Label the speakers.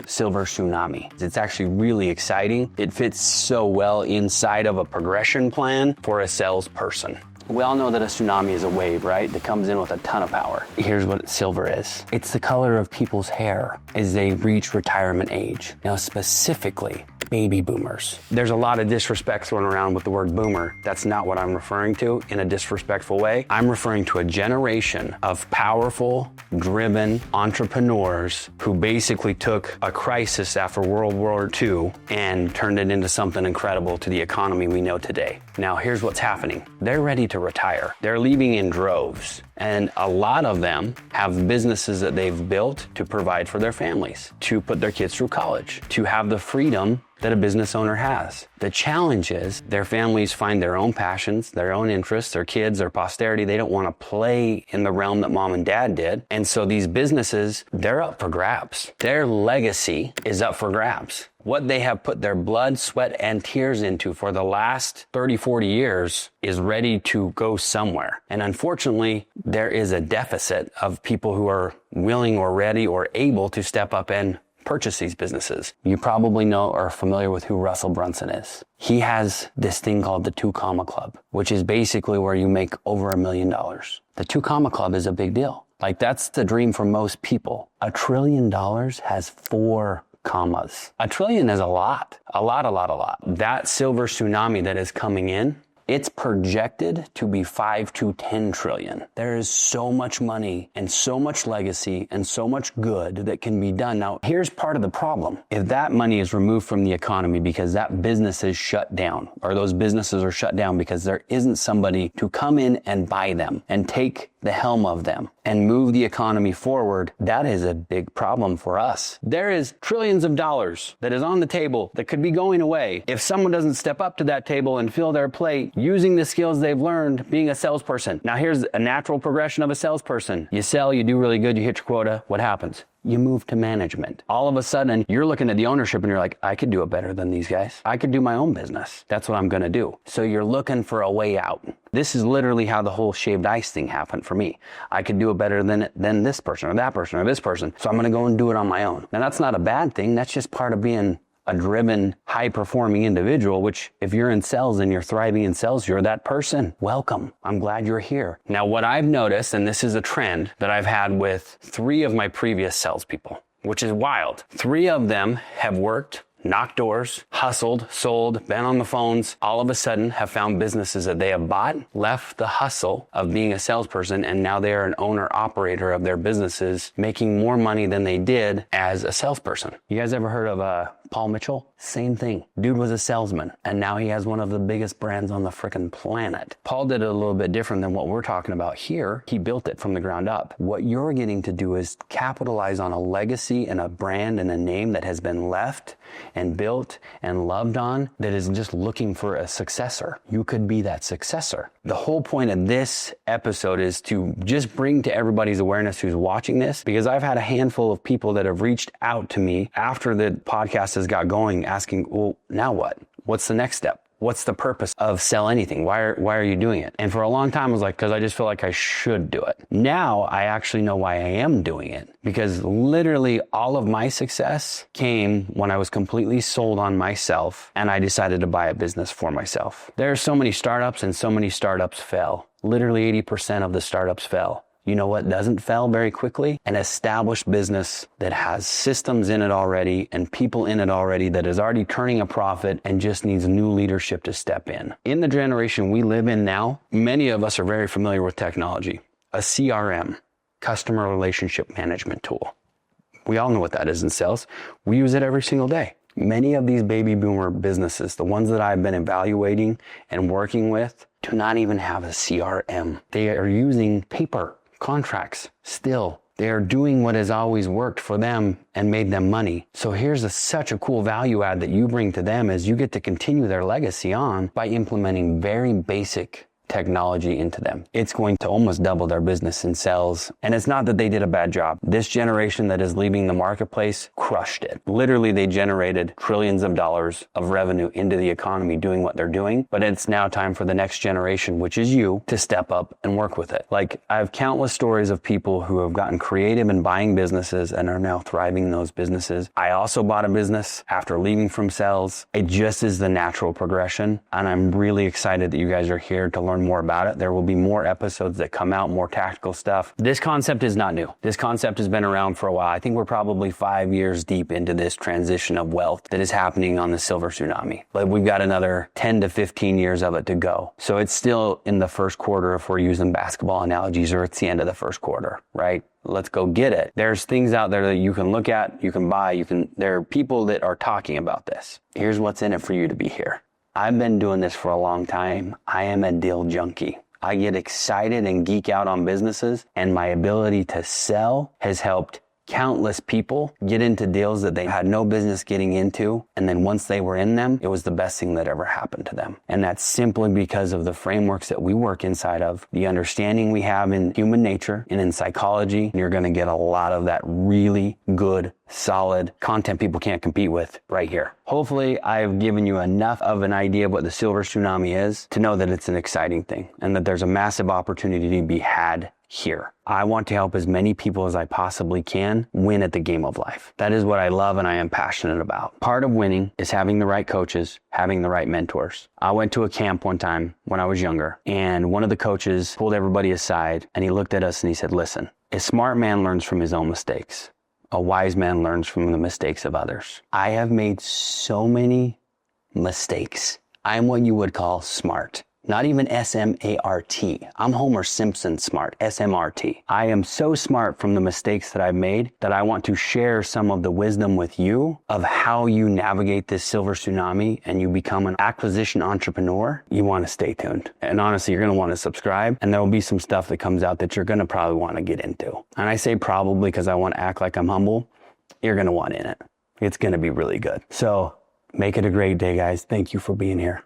Speaker 1: Silver Tsunami. It's actually really exciting. It fits so well inside of a progression plan for a salesperson. We all know that a tsunami is a wave, right? That comes in with a ton of power. Here's what silver is. It's the color of people's hair as they reach retirement age. Now, specifically, baby boomers. There's a lot of disrespect thrown around with the word boomer. That's not what I'm referring to in a disrespectful way. I'm referring to a generation of powerful, driven entrepreneurs who basically took a crisis after World War II and turned it into something incredible to the economy we know today. Now, here's what's happening. They're ready to retire. They're leaving in droves. And a lot of them have businesses that they've built to provide for their families, to put their kids through college, to have the freedom that a business owner has. The challenge is their families find their own passions, their own interests, their kids, their posterity. They don't want to play in the realm that mom and dad did. And so these businesses, they're up for grabs. Their legacy is up for grabs. What they have put their blood, sweat, and tears into for the last 30, 40 years is ready to go somewhere. And unfortunately, there is a deficit of people who are willing or ready or able to step up and purchase these businesses. You probably know or are familiar with who Russell Brunson is. He has this thing called the 2 Comma Club, which is basically where you make over $1 million. The 2 Comma Club is a big deal. Like, that's the dream for most people. $1 trillion has 4 commas. $1 trillion is a lot. A lot. That silver tsunami that is coming in, it's projected to be 5 to 10 trillion. There is so much money and so much legacy and so much good that can be done. Now, here's part of the problem. If that money is removed from the economy because that business is shut down, or those businesses are shut down because there isn't somebody to come in and buy them and take the helm of them and move the economy forward, that is a big problem for us. There is trillions of dollars that is on the table that could be going away if someone doesn't step up to that table and fill their plate using the skills they've learned being a salesperson. Now, here's a natural progression of a salesperson. You sell, you do really good, you hit your quota. What happens? You move to management. All of a sudden, you're looking at the ownership and you're like, I could do it better than these guys. I could do my own business. That's what I'm going to do. So you're looking for a way out. This is literally how the whole shaved ice thing happened for me. I could do it better than this person or that person or this person. So I'm going to go and do it on my own. Now, that's not a bad thing. That's just part of being a driven, high-performing individual, which if you're in sales and you're thriving in sales, you're that person. Welcome. I'm glad you're here. Now, what I've noticed, and this is a trend that I've had with 3 of my previous salespeople, which is wild. 3 of them have worked, knocked doors, hustled, sold, been on the phones, all of a sudden have found businesses that they have bought, left the hustle of being a salesperson, and now they are an owner-operator of their businesses, making more money than they did as a salesperson. You guys ever heard of Paul Mitchell? Same thing. Dude was a salesman, and now he has one of the biggest brands on the frickin' planet. Paul did it a little bit different than what we're talking about here. He built it from the ground up. What you're getting to do is capitalize on a legacy and a brand and a name that has been left and built and loved on, that is just looking for a successor. You could be that successor. The whole point of this episode is to just bring to everybody's awareness who's watching this, because I've had a handful of people that have reached out to me after the podcast has got going asking, well, now what? What's the next step? What's the purpose of Sell Anything? Why are you doing it? And for a long time, I was like, because I just feel like I should do it. Now I actually know why I am doing it, because literally all of my success came when I was completely sold on myself and I decided to buy a business for myself. There are so many startups and so many startups fail. Literally 80% of the startups fail. You know what doesn't fail very quickly? An established business that has systems in it already and people in it already, that is already turning a profit and just needs new leadership to step in. In the generation we live in now, many of us are very familiar with technology. A CRM, customer relationship management tool. We all know what that is in sales. We use it every single day. Many of these baby boomer businesses, the ones that I've been evaluating and working with, do not even have a CRM. They are using paper contracts still. They are doing what has always worked for them and made them money. So here's such a cool value add that you bring to them, is you get to continue their legacy on by implementing very basic technology into them. It's going to almost double their business in sales. And it's not that they did a bad job. This generation that is leaving the marketplace crushed it. Literally, they generated trillions of dollars of revenue into the economy doing what they're doing. But it's now time for the next generation, which is you, to step up and work with it. Like, I have countless stories of people who have gotten creative in buying businesses and are now thriving in those businesses. I also bought a business after leaving from sales. It just is the natural progression. And I'm really excited that you guys are here to learn more about it. There will be more episodes that come out, more tactical stuff. This concept is not new. This concept has been around for a while. I think we're probably 5 years deep into this transition of wealth that is happening on the silver tsunami. But we've got another 10 to 15 years of it to go. So it's still in the first quarter if we're using basketball analogies, or it's the end of the first quarter, right? Let's go get it. There's things out there that you can look at, you can buy, there are people that are talking about this. Here's what's in it for you to be here. I've been doing this for a long time. I am a deal junkie. I get excited and geek out on businesses, and my ability to sell has helped countless people get into deals that they had no business getting into. And then once they were in them, it was the best thing that ever happened to them. And that's simply because of the frameworks that we work inside of, the understanding we have in human nature and in psychology. You're going to get a lot of that really good, solid content people can't compete with right here. Hopefully, I've given you enough of an idea of what the silver tsunami is to know that it's an exciting thing and that there's a massive opportunity to be had here. I want to help as many people as I possibly can win at the game of life. That is what I love and I am passionate about. Part of winning is having the right coaches, having the right mentors. I went to a camp one time when I was younger, and one of the coaches pulled everybody aside and he looked at us and he said, listen, a smart man learns from his own mistakes. A wise man learns from the mistakes of others. I have made so many mistakes. I'm what you would call smart. Not even S-M-A-R-T. I'm Homer Simpson smart, S-M-R-T. I am so smart from the mistakes that I've made that I want to share some of the wisdom with you of how you navigate this silver tsunami and you become an acquisition entrepreneur. You want to stay tuned. And honestly, you're going to want to subscribe, and there will be some stuff that comes out that you're going to probably want to get into. And I say probably because I want to act like I'm humble. You're going to want in it. It's going to be really good. So make it a great day, guys. Thank you for being here.